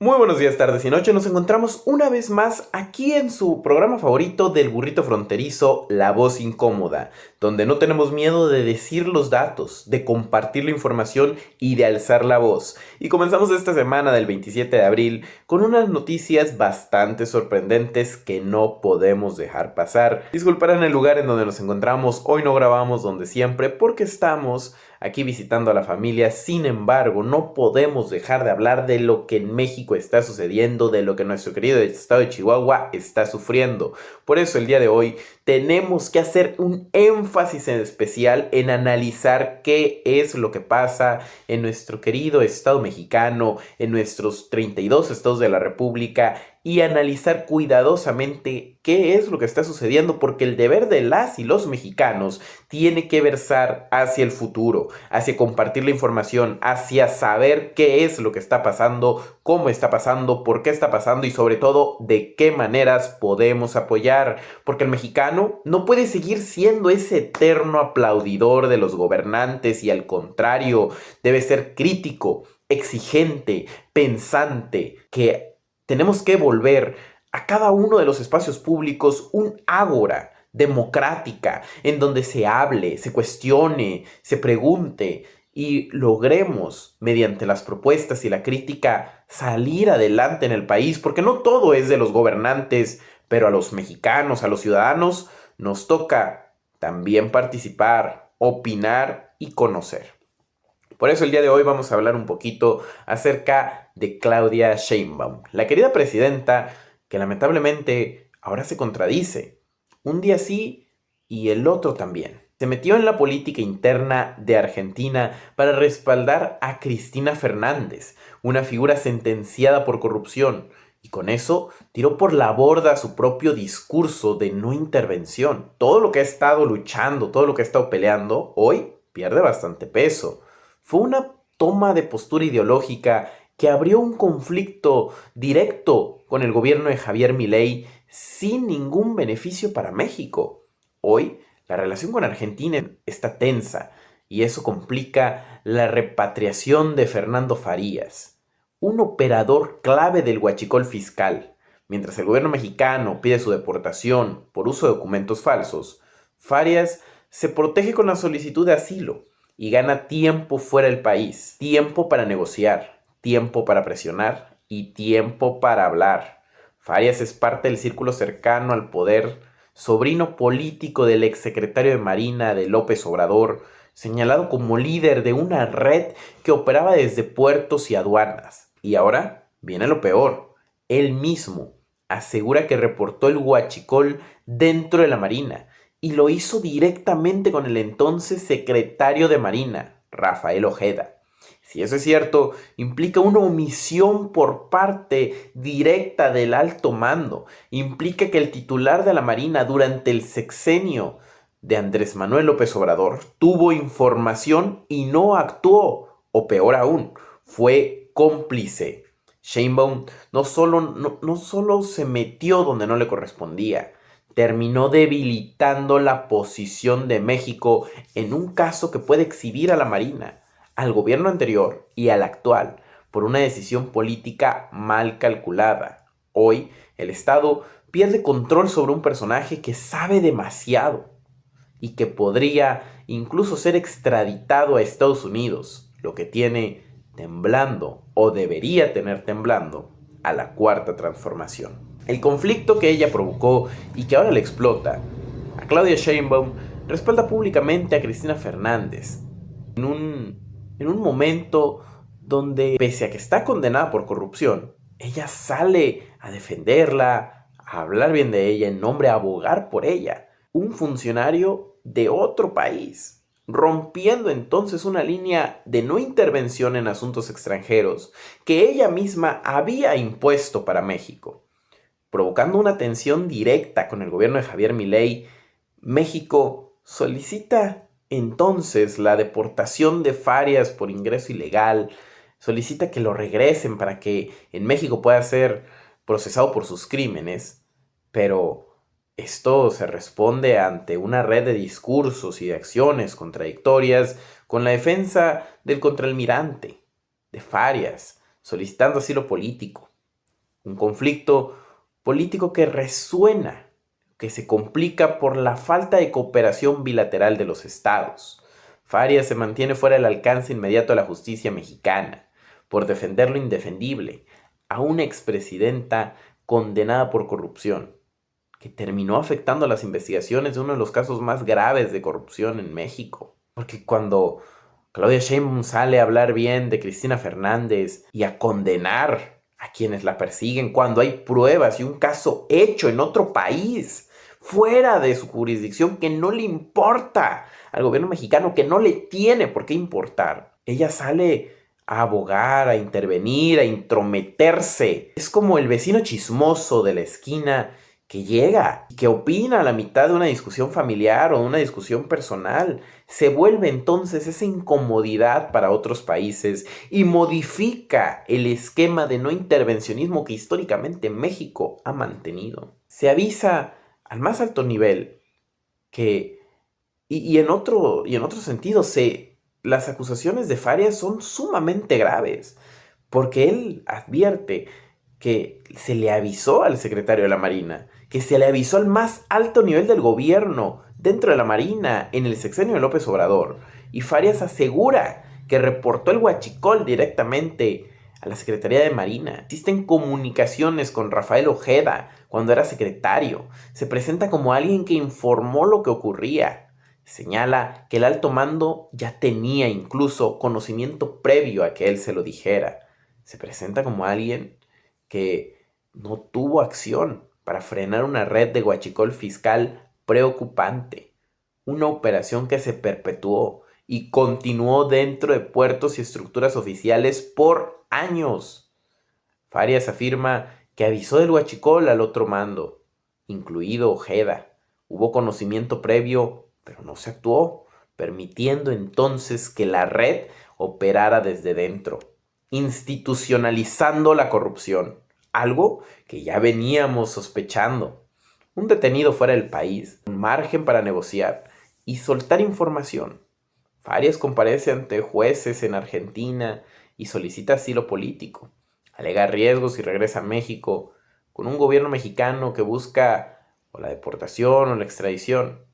Muy buenos días, tardes y noches. Nos encontramos una vez más aquí en su programa favorito del burrito fronterizo, La Voz Incómoda, donde no tenemos miedo de decir los datos, de compartir la información y de alzar la voz. Y comenzamos esta semana del 27 de abril con unas noticias bastante sorprendentes que no podemos dejar pasar. Disculparán el lugar en donde nos encontramos, hoy no grabamos donde siempre porque estamos aquí visitando a la familia. Sin embargo, no podemos dejar de hablar de lo que en México está sucediendo, de lo que nuestro querido estado de Chihuahua está sufriendo. Por eso el día de hoy tenemos que hacer un énfasis en especial en analizar qué es lo que pasa en nuestro querido estado mexicano, en nuestros 32 estados de la República, y analizar cuidadosamente qué es lo que está sucediendo, porque el deber de las y los mexicanos tiene que versar hacia el futuro, hacia compartir la información, hacia saber qué es lo que está pasando, cómo está pasando, por qué está pasando y sobre todo de qué maneras podemos apoyar, porque el mexicano no puede seguir siendo ese eterno aplaudidor de los gobernantes y al contrario, debe ser crítico, exigente, pensante, que tenemos que volver a cada uno de los espacios públicos un ágora democrática, en donde se hable, se cuestione, se pregunte y logremos, mediante las propuestas y la crítica, salir adelante en el país, porque no todo es de los gobernantes, pero a los mexicanos, a los ciudadanos, nos toca también participar, opinar y conocer. Por eso el día de hoy vamos a hablar un poquito acerca de Claudia Sheinbaum, la querida presidenta que lamentablemente ahora se contradice. Un día sí y el otro también. Se metió en la política interna de Argentina para respaldar a Cristina Fernández, una figura sentenciada por corrupción, y con eso tiró por la borda su propio discurso de no intervención. Todo lo que ha estado luchando, todo lo que ha estado peleando, hoy pierde bastante peso. Fue una toma de postura ideológica que abrió un conflicto directo con el gobierno de Javier Milei sin ningún beneficio para México. Hoy, la relación con Argentina está tensa y eso complica la repatriación de Fernando Farías, un operador clave del huachicol fiscal. Mientras el gobierno mexicano pide su deportación por uso de documentos falsos, Farías se protege con la solicitud de asilo y gana tiempo fuera del país, tiempo para negociar, tiempo para presionar y tiempo para hablar. Farías es parte del círculo cercano al poder, sobrino político del exsecretario de Marina de López Obrador, señalado como líder de una red que operaba desde puertos y aduanas. Y ahora viene lo peor. Él mismo asegura que reportó el huachicol dentro de la Marina y lo hizo directamente con el entonces secretario de Marina, Rafael Ojeda. Si eso es cierto, implica una omisión por parte directa del alto mando. Implica que el titular de la Marina durante el sexenio de Andrés Manuel López Obrador tuvo información y no actuó, o peor aún, fue cómplice. Sheinbaum no solo se metió donde no le correspondía, terminó debilitando la posición de México en un caso que puede exhibir a la Marina, al gobierno anterior y al actual, por una decisión política mal calculada. Hoy, el Estado pierde control sobre un personaje que sabe demasiado y que podría incluso ser extraditado a Estados Unidos, lo que tiene temblando, o debería tener temblando, a la cuarta transformación. El conflicto que ella provocó y que ahora le explota a Claudia Sheinbaum respalda públicamente a Cristina Fernández en un momento donde, pese a que está condenada por corrupción, ella sale a defenderla, a hablar bien de ella, en nombre, a abogar por ella. Un funcionario de otro país, rompiendo entonces una línea de no intervención en asuntos extranjeros que ella misma había impuesto para México, provocando una tensión directa con el gobierno de Javier Milei. México solicita entonces la deportación de Farías por ingreso ilegal, solicita que lo regresen para que en México pueda ser procesado por sus crímenes, pero esto se responde ante una red de discursos y de acciones contradictorias con la defensa del contraalmirante, de Farías, solicitando asilo político, Un conflicto político que resuena, que se complica por la falta de cooperación bilateral de los estados. Farias se mantiene fuera del alcance inmediato de la justicia mexicana por defender lo indefendible a una expresidenta condenada por corrupción, que terminó afectando las investigaciones de uno de los casos más graves de corrupción en México. Porque cuando Claudia Sheinbaum sale a hablar bien de Cristina Fernández y a condenar a quienes la persiguen cuando hay pruebas y un caso hecho en otro país, fuera de su jurisdicción, que no le importa al gobierno mexicano, que no le tiene por qué importar, ella sale a abogar, a intervenir, a intrometerse. Es como el vecino chismoso de la esquina que llega y que opina a la mitad de una discusión familiar o una discusión personal. Se vuelve entonces esa incomodidad para otros países y modifica el esquema de no intervencionismo que históricamente México ha mantenido. Se avisa al más alto nivel que, en otro sentido, las acusaciones de Farias son sumamente graves, porque él advierte que se le avisó al secretario de la Marina, que se le avisó al más alto nivel del gobierno dentro de la Marina en el sexenio de López Obrador. Y Farias asegura que reportó el huachicol directamente a la Secretaría de Marina. Existen comunicaciones con Rafael Ojeda cuando era secretario. Se presenta como alguien que informó lo que ocurría. Señala que el alto mando ya tenía incluso conocimiento previo a que él se lo dijera. Se presenta como alguien que no tuvo acción para frenar una red de huachicol fiscal preocupante, una operación que se perpetuó y continuó dentro de puertos y estructuras oficiales por años. Farias afirma que avisó del huachicol al otro mando, incluido Ojeda. Hubo conocimiento previo, pero no se actuó, permitiendo entonces que la red operara desde dentro, institucionalizando la corrupción, algo que ya veníamos sospechando. Un detenido fuera del país, un margen para negociar y soltar información. Farias comparece ante jueces en Argentina y solicita asilo político. Alega riesgos y regresa a México con un gobierno mexicano que busca o la deportación o la extradición.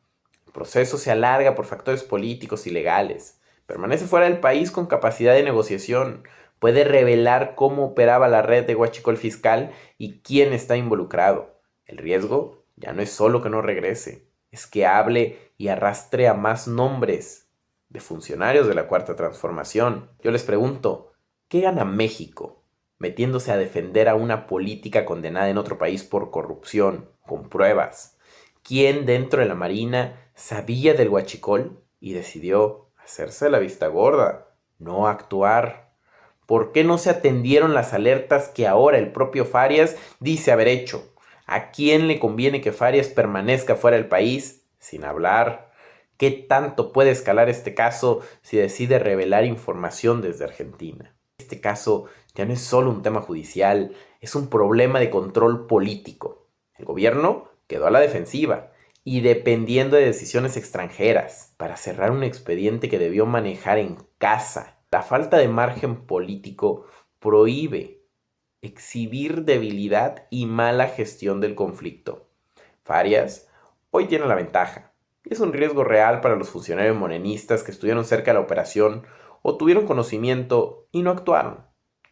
El proceso se alarga por factores políticos y legales. Permanece fuera del país con capacidad de negociación. Puede revelar cómo operaba la red de huachicol fiscal y quién está involucrado. El riesgo ya no es solo que no regrese, es que hable y arrastre a más nombres de funcionarios de la Cuarta Transformación. Yo les pregunto, ¿qué gana México metiéndose a defender a una política condenada en otro país por corrupción, con pruebas? ¿Quién dentro de la Marina sabía del huachicol y decidió hacerse la vista gorda, no actuar? ¿Por qué no se atendieron las alertas que ahora el propio Farias dice haber hecho? ¿A quién le conviene que Farias permanezca fuera del país sin hablar? ¿Qué tanto puede escalar este caso si decide revelar información desde Argentina? Este caso ya no es solo un tema judicial, es un problema de control político. El gobierno quedó a la defensiva y dependiendo de decisiones extranjeras para cerrar un expediente que debió manejar en casa. La falta de margen político prohíbe exhibir debilidad y mala gestión del conflicto. Farias hoy tiene la ventaja. Es un riesgo real para los funcionarios morenistas que estuvieron cerca de la operación o tuvieron conocimiento y no actuaron.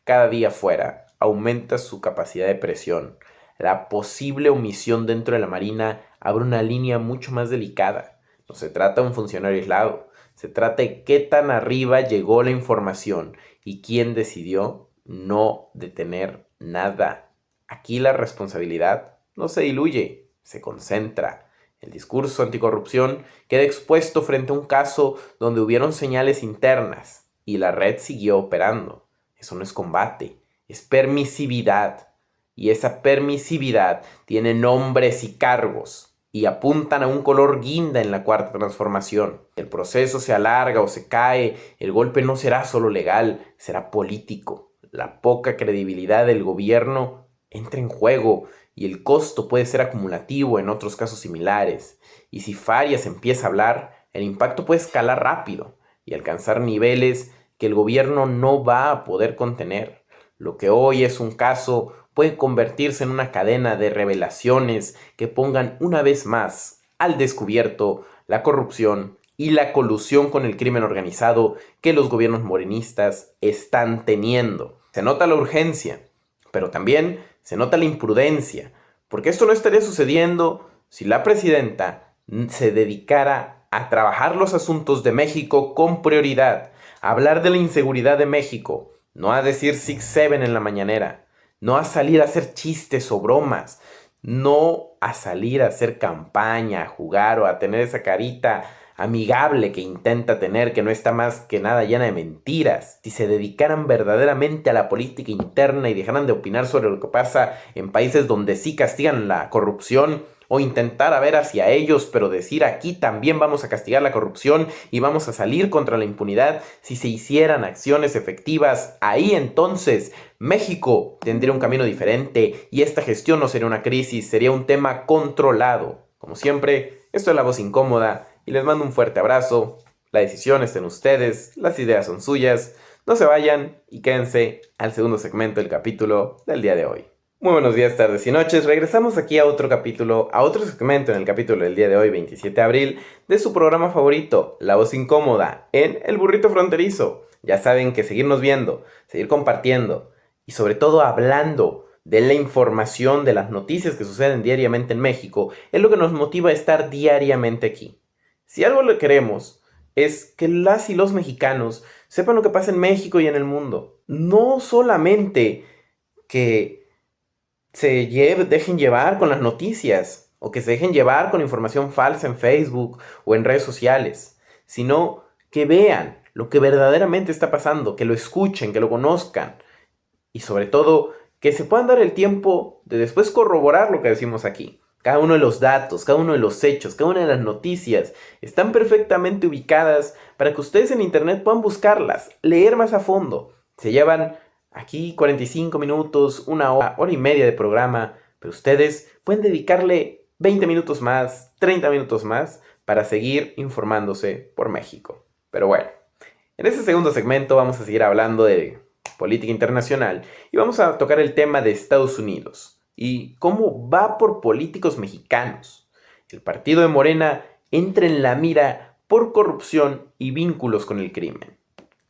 Cada día fuera aumenta su capacidad de presión. La posible omisión dentro de la Marina abre una línea mucho más delicada. No se trata de un funcionario aislado, se trata de qué tan arriba llegó la información y quién decidió no detener nada. Aquí la responsabilidad no se diluye, se concentra. El discurso anticorrupción queda expuesto frente a un caso donde hubieron señales internas y la red siguió operando. Eso no es combate, es permisividad. Y esa permisividad tiene nombres y cargos y apuntan a un color guinda en la Cuarta Transformación. El proceso se alarga o se cae, el golpe no será solo legal, será político. La poca credibilidad del gobierno entra en juego y el costo puede ser acumulativo en otros casos similares. Y si Farias empieza a hablar, el impacto puede escalar rápido y alcanzar niveles que el gobierno no va a poder contener. Lo que hoy es un caso puede convertirse en una cadena de revelaciones que pongan una vez más al descubierto la corrupción y la colusión con el crimen organizado que los gobiernos morenistas están teniendo. Se nota la urgencia, pero también se nota la imprudencia, porque esto no estaría sucediendo si la presidenta se dedicara a trabajar los asuntos de México con prioridad, a hablar de la inseguridad de México, no a decir 6-7 en la mañanera, no a salir a hacer chistes o bromas, no a salir a hacer campaña, a jugar o a tener esa carita amigable que intenta tener, que no está más que nada llena de mentiras. Si se dedicaran verdaderamente a la política interna y dejaran de opinar sobre lo que pasa en países donde sí castigan la corrupción, o intentar a ver hacia ellos, pero decir aquí también vamos a castigar la corrupción y vamos a salir contra la impunidad, si se hicieran acciones efectivas, ahí entonces México tendría un camino diferente y esta gestión no sería una crisis, sería un tema controlado. Como siempre, esto es La Voz Incómoda y les mando un fuerte abrazo. La decisión está en ustedes, las ideas son suyas. No se vayan y quédense al segundo segmento del capítulo del día de hoy. Muy buenos días, tardes y noches. Regresamos aquí a otro capítulo, a otro segmento en el capítulo del día de hoy, 27 de abril, de su programa favorito, La Voz Incómoda, en El Burrito Fronterizo. Ya saben que seguirnos viendo, seguir compartiendo y sobre todo hablando de la información, de las noticias que suceden diariamente en México, es lo que nos motiva a estar diariamente aquí. Si algo le queremos es que las y los mexicanos sepan lo que pasa en México y en el mundo. No solamente que dejen llevar con las noticias o que se dejen llevar con información falsa en Facebook o en redes sociales, sino que vean lo que verdaderamente está pasando, que lo escuchen, que lo conozcan y sobre todo que se puedan dar el tiempo de después corroborar lo que decimos aquí. Cada uno de los datos, cada uno de los hechos, cada una de las noticias están perfectamente ubicadas para que ustedes en internet puedan buscarlas, leer más a fondo. Se llevan aquí 45 minutos, una hora, hora y media de programa, pero ustedes pueden dedicarle 20 minutos más, 30 minutos más para seguir informándose por México. Pero bueno, en este segundo segmento vamos a seguir hablando de política internacional y vamos a tocar el tema de Estados Unidos y cómo va por políticos mexicanos. El partido de Morena entra en la mira por corrupción y vínculos con el crimen.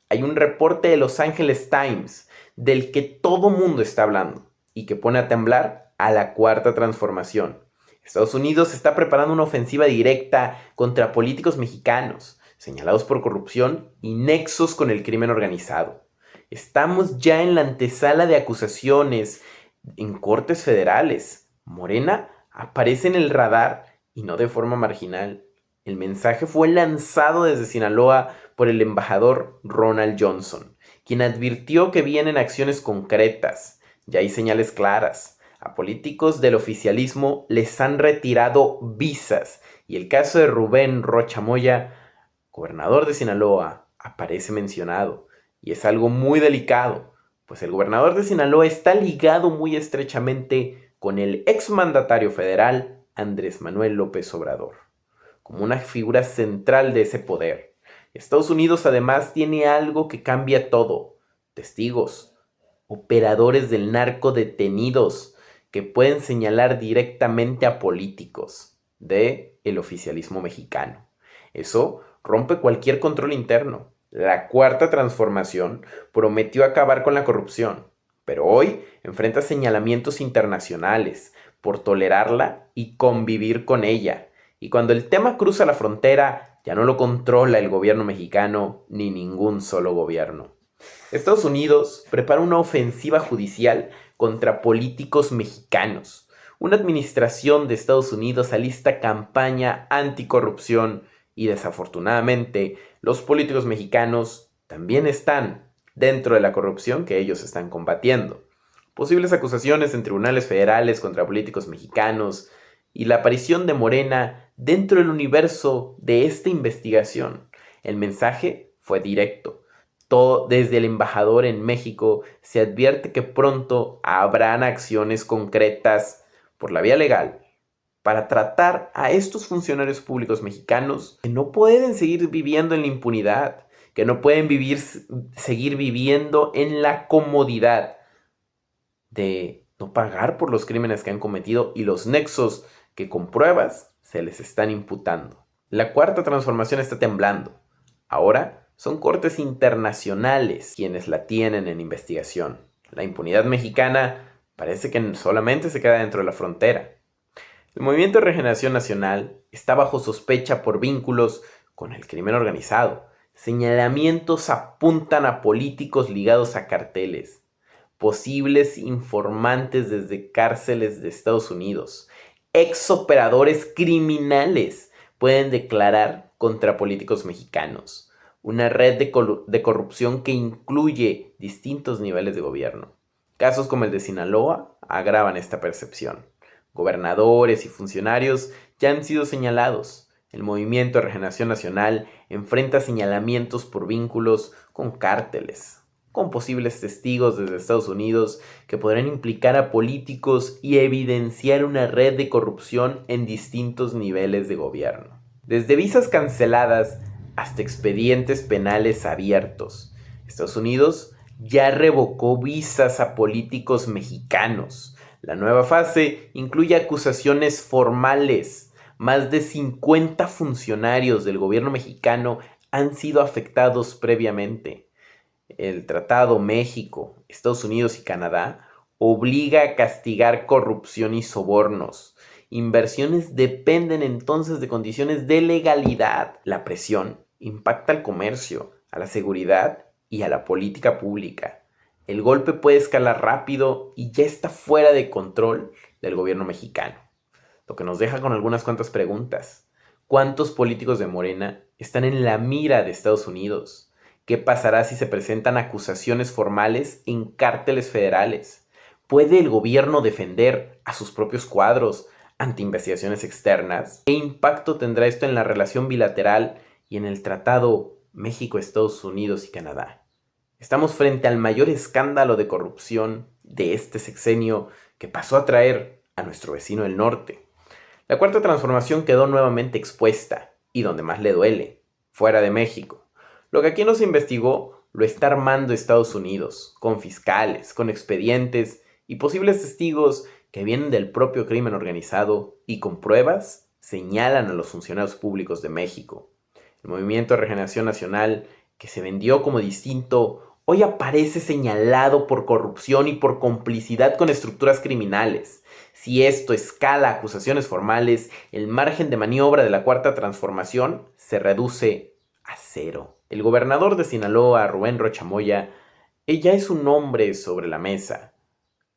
Hay un reporte de Los Angeles Times del que todo mundo está hablando y que pone a temblar a la Cuarta Transformación. Estados Unidos está preparando una ofensiva directa contra políticos mexicanos señalados por corrupción y nexos con el crimen organizado. Estamos ya en la antesala de acusaciones en cortes federales. Morena aparece en el radar y no de forma marginal. El mensaje fue lanzado desde Sinaloa por el embajador Ronald Johnson, quien advirtió que vienen acciones concretas. Ya hay señales claras. A políticos del oficialismo les han retirado visas y el caso de Rubén Rocha Moya, gobernador de Sinaloa, aparece mencionado. Y es algo muy delicado, pues el gobernador de Sinaloa está ligado muy estrechamente con el exmandatario federal Andrés Manuel López Obrador, como una figura central de ese poder. Estados Unidos además tiene algo que cambia todo: testigos, operadores del narco detenidos que pueden señalar directamente a políticos del oficialismo mexicano. Eso rompe cualquier control interno. La Cuarta Transformación prometió acabar con la corrupción, pero hoy enfrenta señalamientos internacionales por tolerarla y convivir con ella. Y cuando el tema cruza la frontera, ya no lo controla el gobierno mexicano ni ningún solo gobierno. Estados Unidos prepara una ofensiva judicial contra políticos mexicanos. Una administración de Estados Unidos alista campaña anticorrupción y desafortunadamente los políticos mexicanos también están dentro de la corrupción que ellos están combatiendo. Posibles acusaciones en tribunales federales contra políticos mexicanos y la aparición de Morena dentro del universo de esta investigación. El mensaje fue directo. Desde el embajador en México se advierte que pronto habrán acciones concretas por la vía legal para tratar a estos funcionarios públicos mexicanos que no pueden seguir viviendo en la impunidad, que no pueden seguir viviendo en la comodidad de no pagar por los crímenes que han cometido y los nexos que con pruebas se les están imputando. La cuarta transformación está temblando. Ahora son cortes internacionales quienes la tienen en investigación. La impunidad mexicana parece que solamente se queda dentro de la frontera. El Movimiento de Regeneración Nacional está bajo sospecha por vínculos con el crimen organizado. Señalamientos apuntan a políticos ligados a carteles, posibles informantes desde cárceles de Estados Unidos, exoperadores criminales pueden declarar contra políticos mexicanos. Una red de corrupción que incluye distintos niveles de gobierno. Casos como el de Sinaloa agravan esta percepción. Gobernadores y funcionarios ya han sido señalados. El Movimiento de Regeneración Nacional enfrenta señalamientos por vínculos con cárteles, con posibles testigos desde Estados Unidos que podrán implicar a políticos y evidenciar una red de corrupción en distintos niveles de gobierno. Desde visas canceladas hasta expedientes penales abiertos, Estados Unidos ya revocó visas a políticos mexicanos. La nueva fase incluye acusaciones formales. Más de 50 funcionarios del gobierno mexicano han sido afectados previamente. El Tratado México, Estados Unidos y Canadá obliga a castigar corrupción y sobornos. Inversiones dependen entonces de condiciones de legalidad. La presión impacta al comercio, a la seguridad y a la política pública. El golpe puede escalar rápido y ya está fuera de control del gobierno mexicano. Lo que nos deja con algunas cuantas preguntas. ¿Cuántos políticos de Morena están en la mira de Estados Unidos? ¿Qué pasará si se presentan acusaciones formales en cárteles federales? ¿Puede el gobierno defender a sus propios cuadros ante investigaciones externas? ¿Qué impacto tendrá esto en la relación bilateral y en el Tratado México-Estados Unidos y Canadá? Estamos frente al mayor escándalo de corrupción de este sexenio que pasó a traer a nuestro vecino del norte. La cuarta transformación quedó nuevamente expuesta, y donde más le duele, fuera de México. Lo que aquí no se investigó lo está armando Estados Unidos, con fiscales, con expedientes y posibles testigos que vienen del propio crimen organizado y con pruebas señalan a los funcionarios públicos de México. El Movimiento de Regeneración Nacional, que se vendió como distinto, hoy aparece señalado por corrupción y por complicidad con estructuras criminales. Si esto escala a acusaciones formales, el margen de maniobra de la cuarta transformación se reduce a cero. El gobernador de Sinaloa, Rubén Rocha Moya, ya es un nombre sobre la mesa,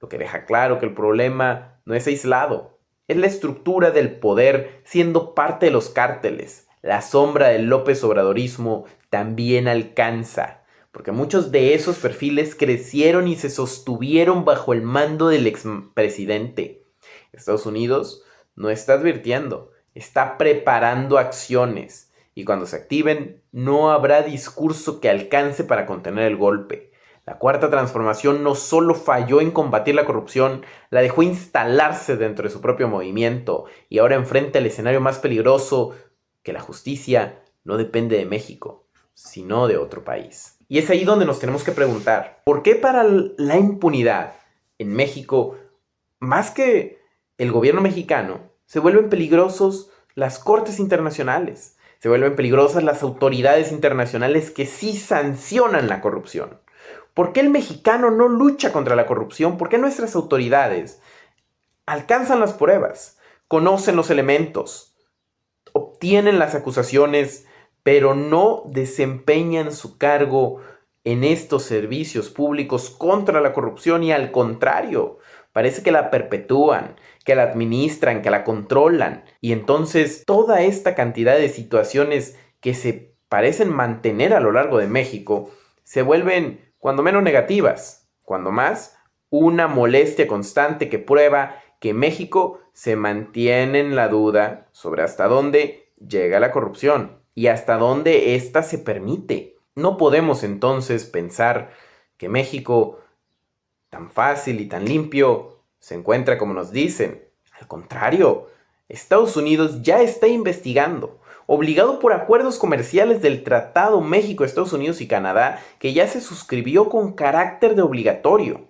lo que deja claro que el problema no es aislado. Es la estructura del poder siendo parte de los cárteles. La sombra del López Obradorismo también alcanza, porque muchos de esos perfiles crecieron y se sostuvieron bajo el mando del expresidente. Estados Unidos no está advirtiendo, está preparando acciones, y cuando se activen no habrá discurso que alcance para contener el golpe. La cuarta transformación no solo falló en combatir la corrupción, la dejó instalarse dentro de su propio movimiento, y ahora enfrenta el escenario más peligroso, que la justicia no depende de México, sino de otro país. Y es ahí donde nos tenemos que preguntar, ¿por qué para la impunidad en México, más que el gobierno mexicano, se vuelven peligrosos las cortes internacionales? Se vuelven peligrosas las autoridades internacionales que sí sancionan la corrupción. ¿Por qué el mexicano no lucha contra la corrupción? ¿Por qué nuestras autoridades alcanzan las pruebas, conocen los elementos, obtienen las acusaciones, pero no desempeñan su cargo en estos servicios públicos contra la corrupción y al contrario, parece que la perpetúan, que la administran, que la controlan? Y entonces toda esta cantidad de situaciones que se parecen mantener a lo largo de México se vuelven cuando menos negativas, cuando más una molestia constante que prueba que México se mantiene en la duda sobre hasta dónde llega la corrupción y hasta dónde ésta se permite. No podemos entonces pensar que México, tan fácil y tan limpio, se encuentra como nos dicen. Al contrario, Estados Unidos ya está investigando, obligado por acuerdos comerciales del Tratado México, Estados Unidos y Canadá, que ya se suscribió con carácter de obligatorio.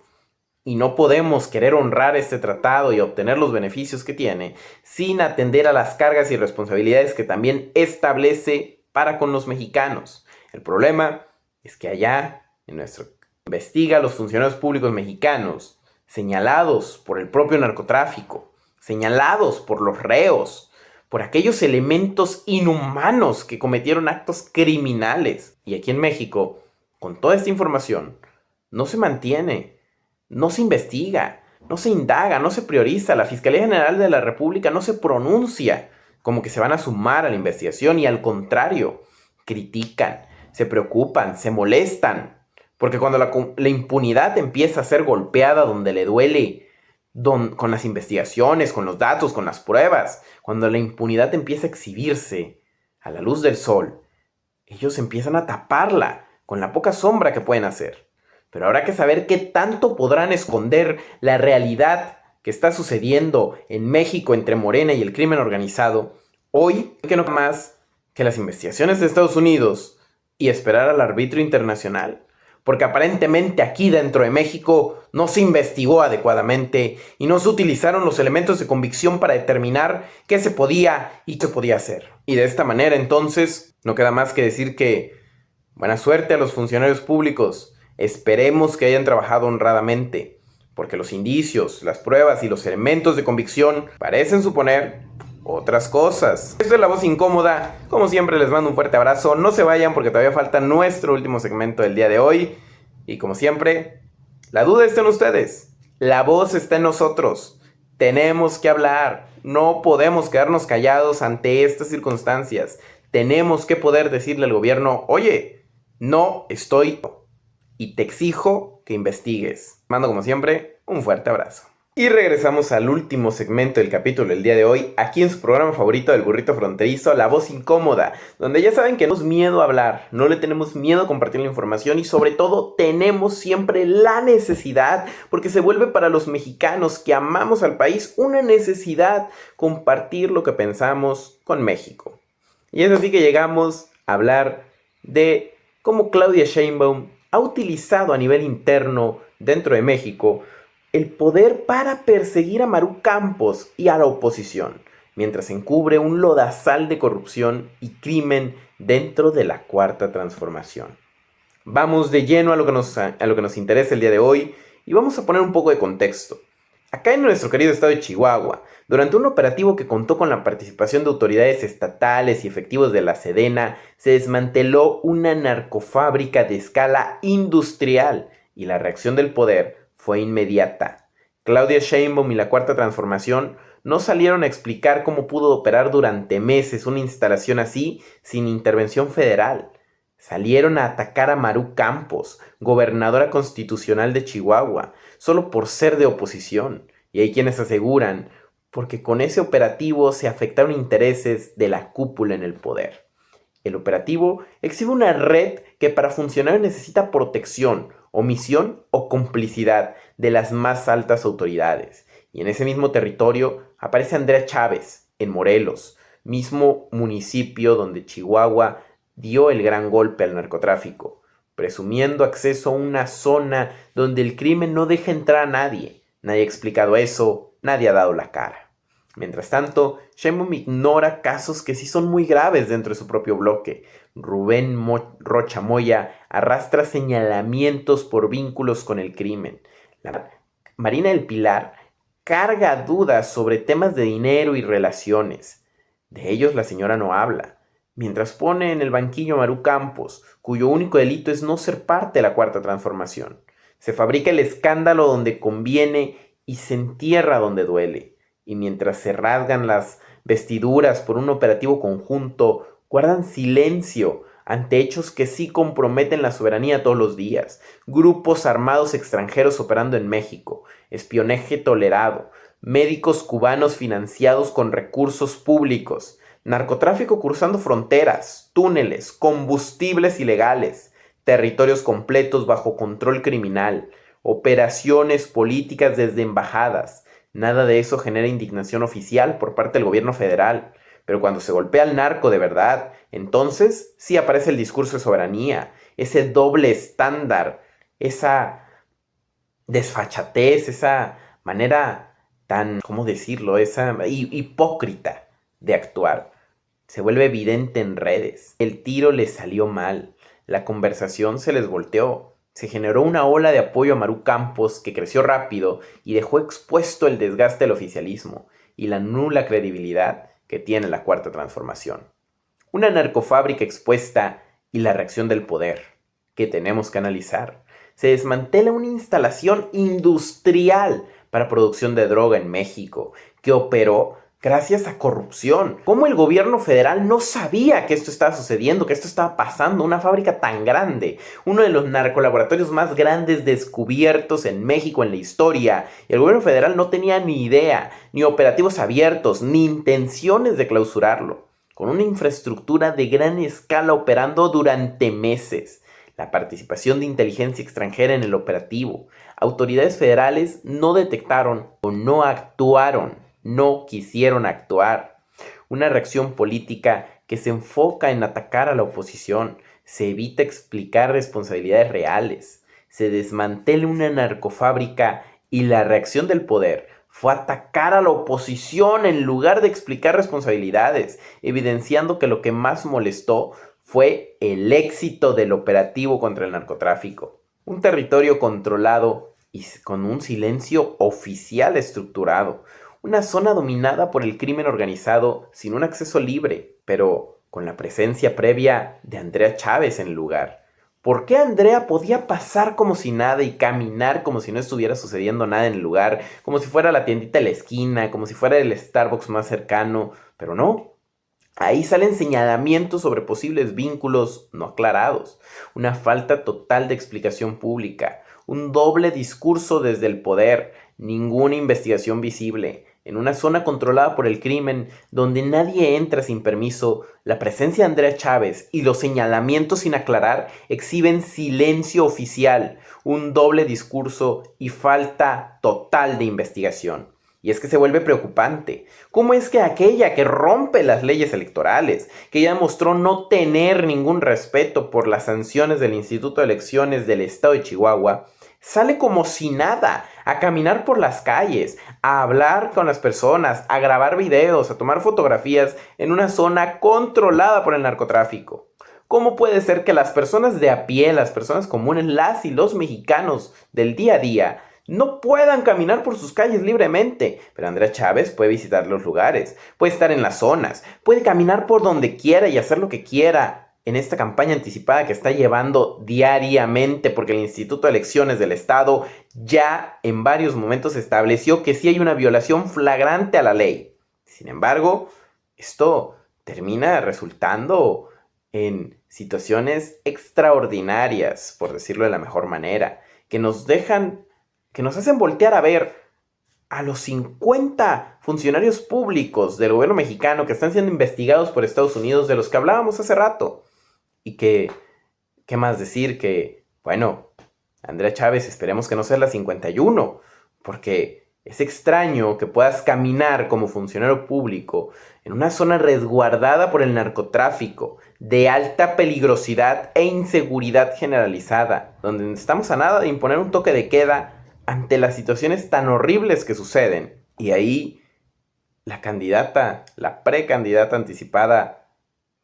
Y no podemos querer honrar este tratado y obtener los beneficios que tiene sin atender a las cargas y responsabilidades que también establece para con los mexicanos. El problema es que allá, en nuestro investiga a los funcionarios públicos mexicanos, señalados por el propio narcotráfico, señalados por los reos, por aquellos elementos inhumanos que cometieron actos criminales. Y aquí en México, con toda esta información, no se mantiene, no se investiga, no se indaga, no se prioriza. La Fiscalía General de la República no se pronuncia como que se van a sumar a la investigación y al contrario, critican, se preocupan, se molestan. Porque cuando la impunidad empieza a ser golpeada donde le duele, con las investigaciones, con los datos, con las pruebas, cuando la impunidad empieza a exhibirse a la luz del sol, ellos empiezan a taparla con la poca sombra que pueden hacer. Pero habrá que saber qué tanto podrán esconder la realidad que está sucediendo en México entre Morena y el crimen organizado hoy, que no más que las investigaciones de Estados Unidos y esperar al arbitrio internacional. Porque aparentemente aquí dentro de México no se investigó adecuadamente y no se utilizaron los elementos de convicción para determinar qué se podía y qué se podía hacer. Y de esta manera entonces no queda más que decir que buena suerte a los funcionarios públicos. Esperemos que hayan trabajado honradamente, porque los indicios, las pruebas y los elementos de convicción parecen suponer otras cosas. Esto es La Voz Incómoda. Como siempre les mando un fuerte abrazo. No se vayan porque todavía falta nuestro último segmento del día de hoy. Y como siempre, la duda está en ustedes. La voz está en nosotros. Tenemos que hablar. No podemos quedarnos callados ante estas circunstancias. Tenemos que poder decirle al gobierno, oye, no estoy y te exijo que investigues. Mando como siempre un fuerte abrazo. Y regresamos al último segmento del capítulo del día de hoy, aquí en su programa favorito del burrito fronterizo, La Voz Incómoda, donde ya saben que no tenemos miedo a hablar, no le tenemos miedo a compartir la información y sobre todo tenemos siempre la necesidad, porque se vuelve para los mexicanos que amamos al país una necesidad compartir lo que pensamos con México. Y es así que llegamos a hablar de cómo Claudia Sheinbaum ha utilizado a nivel interno dentro de México el poder para perseguir a Maru Campos y a la oposición, mientras encubre un lodazal de corrupción y crimen dentro de la Cuarta Transformación. Vamos de lleno a lo que nos interesa el día de hoy y vamos a poner un poco de contexto. Acá en nuestro querido estado de Chihuahua, durante un operativo que contó con la participación de autoridades estatales y efectivos de la Sedena, se desmanteló una narcofábrica de escala industrial y la reacción del poder fue inmediata. Claudia Sheinbaum y la Cuarta Transformación no salieron a explicar cómo pudo operar durante meses una instalación así sin intervención federal. Salieron a atacar a Maru Campos, gobernadora constitucional de Chihuahua, solo por ser de oposición. Y hay quienes aseguran, porque con ese operativo se afectaron intereses de la cúpula en el poder. El operativo exhibe una red que para funcionar necesita protección, omisión o complicidad de las más altas autoridades. Y en ese mismo territorio aparece Andrea Chávez, en Morelos, mismo municipio donde Chihuahua dio el gran golpe al narcotráfico, presumiendo acceso a una zona donde el crimen no deja entrar a nadie. Nadie ha explicado eso, nadie ha dado la cara. Mientras tanto, Sheinbaum ignora casos que sí son muy graves dentro de su propio bloque. Rubén Rocha Moya arrastra señalamientos por vínculos con el crimen. Marina del Pilar carga dudas sobre temas de dinero y relaciones. De ellos la señora no habla, mientras pone en el banquillo a Maru Campos, cuyo único delito es no ser parte de la Cuarta Transformación. Se fabrica el escándalo donde conviene y se entierra donde duele. Y mientras se rasgan las vestiduras por un operativo conjunto, guardan silencio ante hechos que sí comprometen la soberanía todos los días. Grupos armados extranjeros operando en México, espionaje tolerado, médicos cubanos financiados con recursos públicos, narcotráfico cruzando fronteras, túneles, combustibles ilegales, territorios completos bajo control criminal, operaciones políticas desde embajadas. Nada de eso genera indignación oficial por parte del gobierno federal. Pero cuando se golpea al narco de verdad, entonces sí aparece el discurso de soberanía, ese doble estándar, esa desfachatez, esa manera tan, ¿cómo decirlo?, esa hipócrita de actuar. Se vuelve evidente en redes. El tiro les salió mal. La conversación se les volteó. Se generó una ola de apoyo a Maru Campos que creció rápido y dejó expuesto el desgaste del oficialismo y la nula credibilidad que tiene la Cuarta Transformación. Una narcofábrica expuesta y la reacción del poder, que tenemos que analizar. Se desmantela una instalación industrial para producción de droga en México, que operó gracias a corrupción. ¿Cómo el gobierno federal no sabía que esto estaba sucediendo, que esto estaba pasando? Una fábrica tan grande, uno de los narcolaboratorios más grandes descubiertos en México en la historia, y el gobierno federal no tenía ni idea, ni operativos abiertos, ni intenciones de clausurarlo, con una infraestructura de gran escala operando durante meses. La participación de inteligencia extranjera en el operativo. Autoridades federales no detectaron o no actuaron, no quisieron actuar. Una reacción política que se enfoca en atacar a la oposición. Se evita explicar responsabilidades reales. Se desmantela una narcofábrica y la reacción del poder fue atacar a la oposición en lugar de explicar responsabilidades, evidenciando que lo que más molestó fue el éxito del operativo contra el narcotráfico. Un territorio controlado y con un silencio oficial estructurado. Una zona dominada por el crimen organizado sin un acceso libre, pero con la presencia previa de Andrea Chávez en el lugar. ¿Por qué Andrea podía pasar como si nada y caminar como si no estuviera sucediendo nada en el lugar? Como si fuera la tiendita de la esquina, como si fuera el Starbucks más cercano, pero no. Ahí salen señalamientos sobre posibles vínculos no aclarados, una falta total de explicación pública, un doble discurso desde el poder, ninguna investigación visible. En una zona controlada por el crimen, donde nadie entra sin permiso, la presencia de Andrea Chávez y los señalamientos sin aclarar exhiben silencio oficial, un doble discurso y falta total de investigación. Y es que se vuelve preocupante. ¿Cómo es que aquella que rompe las leyes electorales, que ya demostró no tener ningún respeto por las sanciones del Instituto de Elecciones del Estado de Chihuahua, sale como si nada, a caminar por las calles, a hablar con las personas, a grabar videos, a tomar fotografías en una zona controlada por el narcotráfico? ¿Cómo puede ser que las personas de a pie, las personas comunes, las y los mexicanos del día a día, no puedan caminar por sus calles libremente? Pero Andrea Chávez puede visitar los lugares, puede estar en las zonas, puede caminar por donde quiera y hacer lo que quiera en esta campaña anticipada que está llevando diariamente, porque el Instituto de Elecciones del Estado ya en varios momentos estableció que sí hay una violación flagrante a la ley. Sin embargo, esto termina resultando en situaciones extraordinarias, por decirlo de la mejor manera, que nos hacen voltear a ver a los 50 funcionarios públicos del gobierno mexicano que están siendo investigados por Estados Unidos, de los que hablábamos hace rato. Y que, ¿qué más decir? Que, bueno, Andrea Chávez, esperemos que no sea la 51, porque es extraño que puedas caminar como funcionario público en una zona resguardada por el narcotráfico, de alta peligrosidad e inseguridad generalizada, donde estamos a nada de imponer un toque de queda ante las situaciones tan horribles que suceden. Y ahí la candidata, la precandidata anticipada,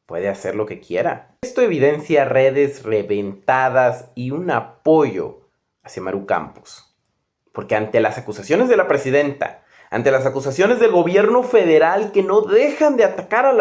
puede hacer lo que quiera. Esto evidencia redes reventadas y un apoyo hacia Maru Campos. Porque ante las acusaciones de la presidenta, ante las acusaciones del gobierno federal que no dejan de atacar a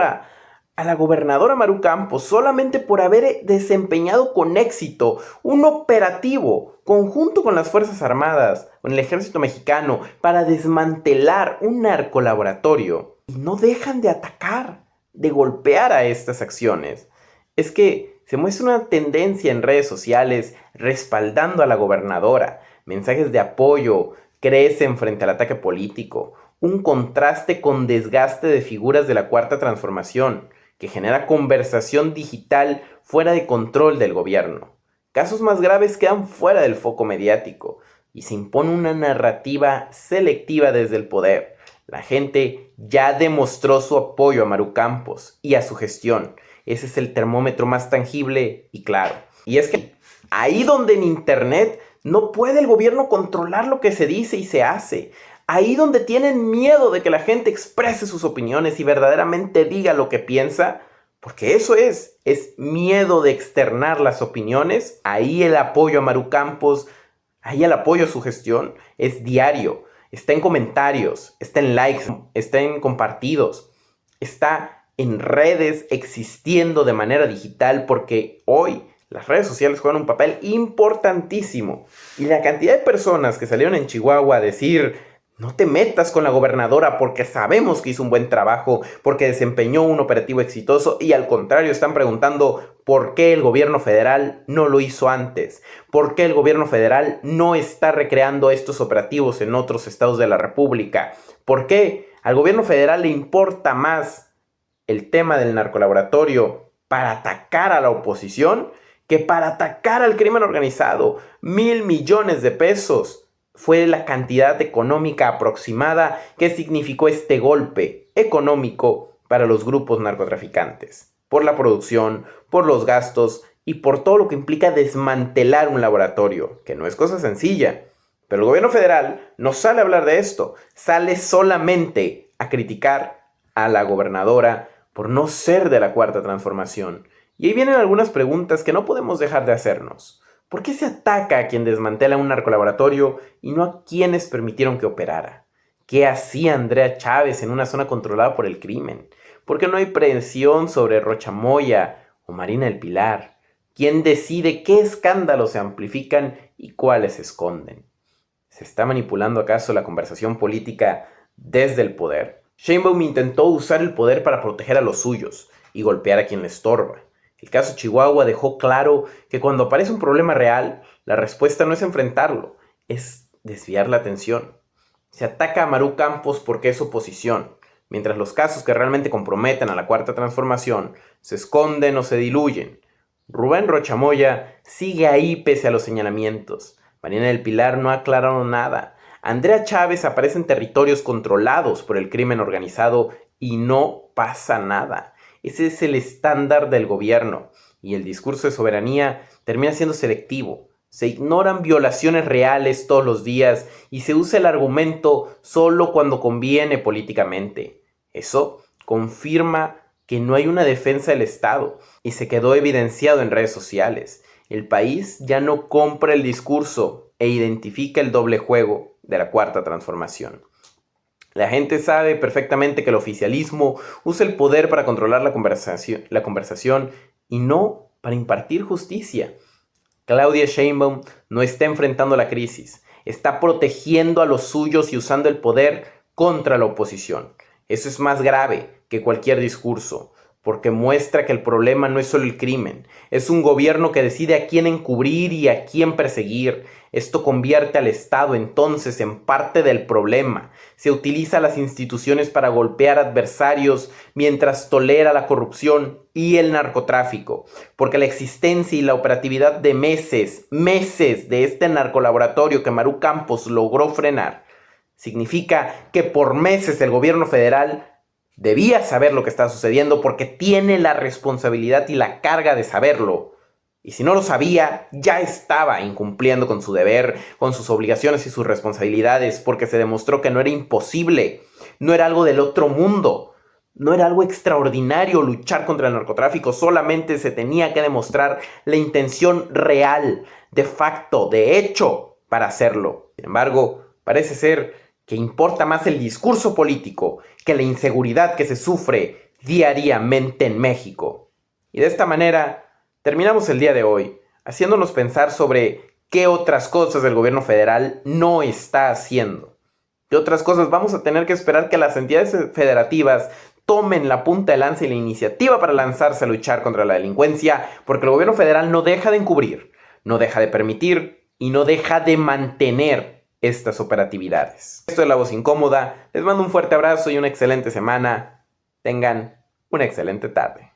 la gobernadora Maru Campos solamente por haber desempeñado con éxito un operativo conjunto con las Fuerzas Armadas, con el Ejército Mexicano, para desmantelar un narcolaboratorio, y no dejan de atacar, de golpear a estas acciones, es que se muestra una tendencia en redes sociales respaldando a la gobernadora. Mensajes de apoyo crecen frente al ataque político, un contraste con desgaste de figuras de la Cuarta Transformación, que genera conversación digital fuera de control del gobierno. Casos más graves quedan fuera del foco mediático y se impone una narrativa selectiva desde el poder. La gente ya demostró su apoyo a Maru Campos y a su gestión. Ese es el termómetro más tangible y claro. Y es que ahí donde en internet No puede el gobierno controlar lo que se dice y se hace. Ahí donde tienen miedo de que la gente exprese sus opiniones y verdaderamente diga lo que piensa, porque eso es miedo de externar las opiniones. Ahí el apoyo a Maru Campos, ahí el apoyo a su gestión es diario. Está en comentarios, está en likes, está en compartidos, está en redes existiendo de manera digital, porque hoy las redes sociales juegan un papel importantísimo. Y la cantidad de personas que salieron en Chihuahua a decir: no te metas con la gobernadora porque sabemos que hizo un buen trabajo, porque desempeñó un operativo exitoso, y al contrario están preguntando por qué el gobierno federal no lo hizo antes, por qué el gobierno federal no está recreando estos operativos en otros estados de la República, por qué al gobierno federal le importa más el tema del narcolaboratorio para atacar a la oposición que para atacar al crimen organizado. 1,000 millones de pesos fue la cantidad económica aproximada que significó este golpe económico para los grupos narcotraficantes, por la producción, por los gastos y por todo lo que implica desmantelar un laboratorio, que no es cosa sencilla. Pero el gobierno federal no sale a hablar de esto, sale solamente a criticar a la gobernadora por no ser de la Cuarta Transformación. Y ahí vienen algunas preguntas que no podemos dejar de hacernos. ¿Por qué se ataca a quien desmantela un narcolaboratorio y no a quienes permitieron que operara? ¿Qué hacía Andrea Chávez en una zona controlada por el crimen? ¿Por qué no hay presión sobre Rocha Moya o Marina del Pilar? ¿Quién decide qué escándalos se amplifican y cuáles se esconden? ¿Se está manipulando acaso la conversación política desde el poder? Sheinbaum intentó usar el poder para proteger a los suyos y golpear a quien le estorba. El caso Chihuahua dejó claro que cuando aparece un problema real, la respuesta no es enfrentarlo, es desviar la atención. Se ataca a Maru Campos porque es oposición, mientras los casos que realmente comprometen a la Cuarta Transformación se esconden o se diluyen. Rubén Rocha Moya sigue ahí pese a los señalamientos. Marina del Pilar no ha aclarado nada. Andrea Chávez aparece en territorios controlados por el crimen organizado y no pasa nada. Ese es el estándar del gobierno, y el discurso de soberanía termina siendo selectivo. Se ignoran violaciones reales todos los días y se usa el argumento solo cuando conviene políticamente. Eso confirma que no hay una defensa del Estado, y se quedó evidenciado en redes sociales. El país ya no compra el discurso e identifica el doble juego de la Cuarta Transformación. La gente sabe perfectamente que el oficialismo usa el poder para controlar la conversación y no para impartir justicia. Claudia Sheinbaum no está enfrentando la crisis, está protegiendo a los suyos y usando el poder contra la oposición. Eso es más grave que cualquier discurso, porque muestra que el problema no es solo el crimen, es un gobierno que decide a quién encubrir y a quién perseguir. Esto convierte al Estado entonces en parte del problema. Se utiliza a las instituciones para golpear adversarios mientras tolera la corrupción y el narcotráfico, porque la existencia y la operatividad de meses de este narcolaboratorio que Maru Campos logró frenar, significa que por meses el gobierno federal debía saber lo que está sucediendo porque tiene la responsabilidad y la carga de saberlo. Y si no lo sabía, ya estaba incumpliendo con su deber, con sus obligaciones y sus responsabilidades, porque se demostró que no era imposible, no era algo del otro mundo, no era algo extraordinario luchar contra el narcotráfico, solamente se tenía que demostrar la intención real, de facto, de hecho, para hacerlo. Sin embargo, parece ser que importa más el discurso político que la inseguridad que se sufre diariamente en México. Y de esta manera terminamos el día de hoy, haciéndonos pensar sobre qué otras cosas el gobierno federal no está haciendo. ¿Qué otras cosas vamos a tener que esperar que las entidades federativas tomen la punta de lanza y la iniciativa para lanzarse a luchar contra la delincuencia? Porque el gobierno federal no deja de encubrir, no deja de permitir y no deja de mantener estas operatividades. Esto es La Voz Incómoda. Les mando un fuerte abrazo y una excelente semana. Tengan una excelente tarde.